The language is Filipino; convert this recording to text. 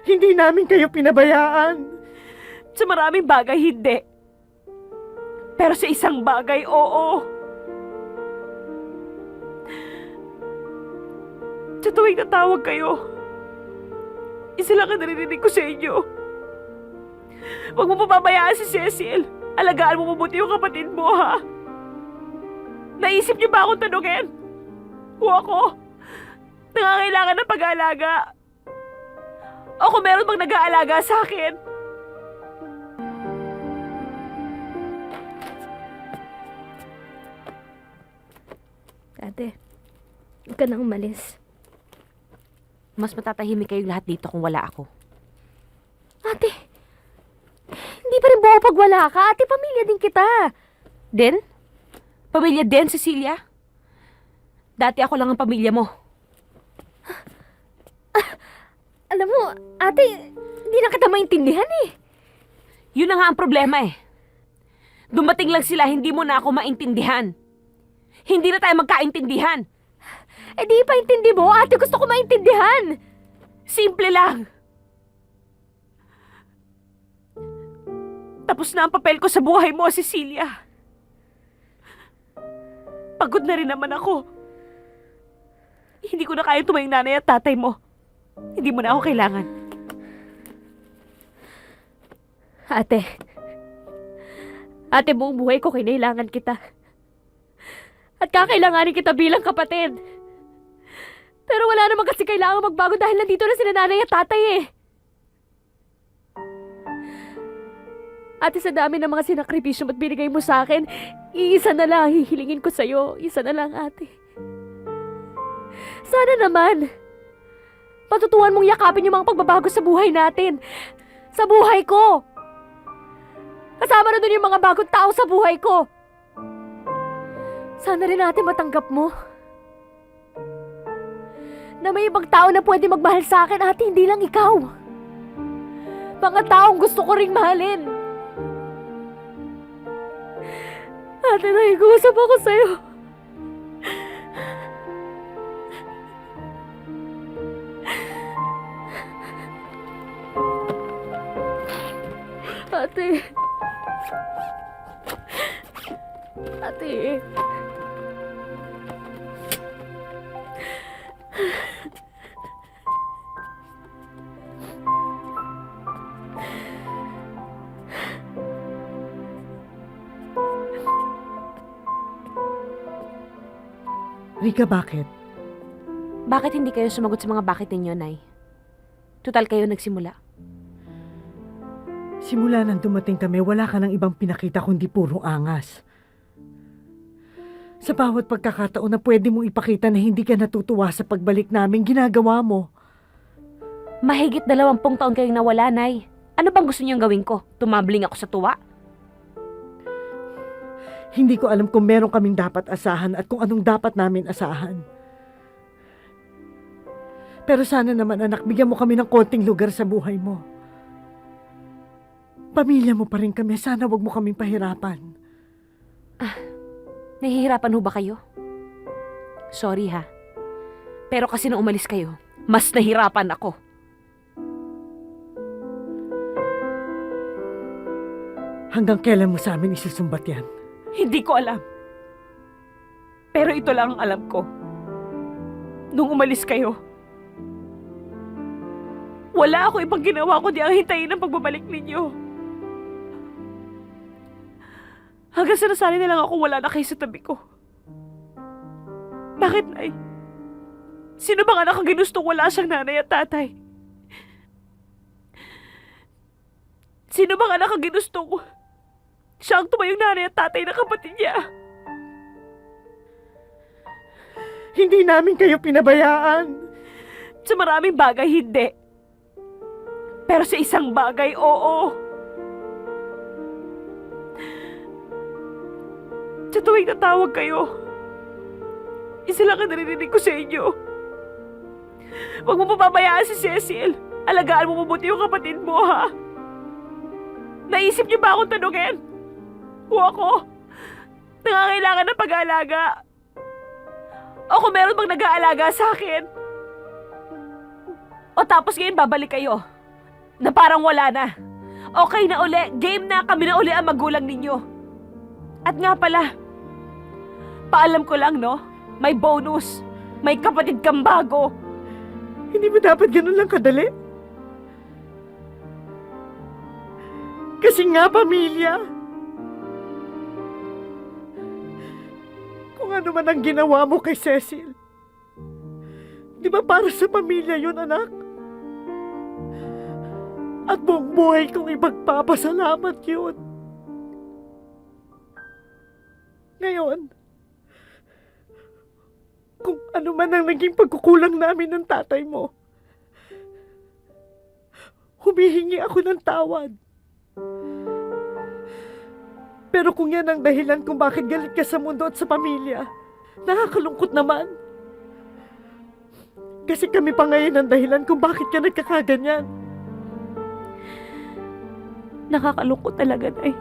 Hindi namin kayo pinabayaan. Sa maraming bagay, hindi. Pero sa isang bagay, oo. Sa tuwing natawag kayo, isa lang ang naririnig ko sa inyo. Huwag mo pababayaan si Cecil. Alagaan mo mabuti yung kapatid mo, ha? Naisip niyo ba akong tanungin? Kung ako, nangangailangan ng pag-aalaga. O kung meron bang nag-aalaga sa akin? Ate, huwag ka nang umalis. Mas matatahimik kayong lahat dito kung wala ako. Ate, hindi pa rin buo pag wala ka. Ate, pamilya din kita. Din? Pamilya din, Cecilia? Dati ako lang ang pamilya mo. Alam mo, ate, hindi na kita maintindihan eh. Yun na nga ang problema eh. Dumating lang sila, hindi mo na ako maintindihan. Hindi na tayo magkaintindihan. Eh di paintindi mo, ate, gusto ko maintindihan. Simple lang. Tapos na ang papel ko sa buhay mo, Cecilia. Pagod na rin naman ako. Hindi ko na kaya tumayong nanay at tatay mo. Hindi mo na ako kailangan. Ate, buong buhay ko kinailangan kita. At kakailanganin kita bilang kapatid. Pero wala naman kasi kailangan magbago dahil nandito na sila nanay at tatay eh. Ate, sa dami ng mga sinakripisyo at binigay mo sa akin, iisa na lang hihilingin ko sa'yo. Isa na lang, ate. Sana naman, patutuhan mong yakapin yung mga pagbabago sa buhay natin. Sa buhay ko. Kasama na dun yung mga bagong tao sa buhay ko. Sana rin natin matanggap mo na may ibang tao na pwede magmahal sa akin, ate, hindi lang ikaw. Mga taong gusto ko ring mahalin. Ate, nakikusap ako sa'yo. Ate. Ate. Rika, bakit? Bakit hindi kayo sumagot sa mga bakit ninyo, Nay? Tutal kayo nagsimula. Simula nang dumating kami, wala ka ng ibang pinakita kundi puro angas. Sa bawat pagkakataon na pwede mong ipakita na hindi ka natutuwa sa pagbalik namin, ginagawa mo. Mahigit 20 taon kayong nawala, Nay. Ano bang gusto niyong gawin ko? Tumambling ako sa tuwa? Hindi ko alam kung meron kaming dapat asahan at kung anong dapat namin asahan. Pero sana naman, anak, bigyan mo kami ng konting lugar sa buhay mo. Pamilya mo pa rin kami, sana wag mo kaming pahirapan. Nahihirapan ho ba kayo? Sorry ha. Pero kasi nung umalis kayo, mas nahirapan ako. Hanggang kailan mo sa amin isusumbat yan? Hindi ko alam. Pero ito lang ang alam ko. Nung umalis kayo, wala ako ibang ginawa kundi ang hintayin ang pagbabalik ninyo. Hanggang sinasali na lang ako wala na kayo sa tabi ko. Bakit, Nay? Sino bang anak ang ginustong wala siyang nanay at tatay? Sino bang anak ang ginustong siya ang tumayong nanay at tatay na kapatid niya? Hindi namin kayo pinabayaan. Sa maraming bagay, hindi. Pero sa isang bagay, oo. Sa tuwing natawag kayo, isa lang ang naririnig ko sa inyo. Huwag mo pababayaan si Cecil. Alagaan mo mabuti yung kapatid mo, ha? Naisip niyo ba akong tanungin? Kung ako, nangangailangan ng pag-aalaga. O kung meron bang nag-aalaga sa akin. O tapos ngayon babalik kayo. Na parang wala na. Okay na uli, game na, kami na uli ang magulang ninyo. At nga pala, paalam ko lang, no? May bonus. May kapatid kang bago. Hindi ba dapat ganun lang kadali? Kasi nga, pamilya. Kung ano man ang ginawa mo kay Cecil, di ba para sa pamilya yun, anak? At buong buhay kong ipagpapasalamat yun. Ngayon, kung ano man ang naging pagkukulang namin ng tatay mo, humihingi ako ng tawad. Pero kung yan ang dahilan kung bakit galit ka sa mundo at sa pamilya, nakakalungkot naman. Kasi kami pa ngayon ang dahilan kung bakit ka nagkakaganyan. Nakakalungkot talaga, Nay.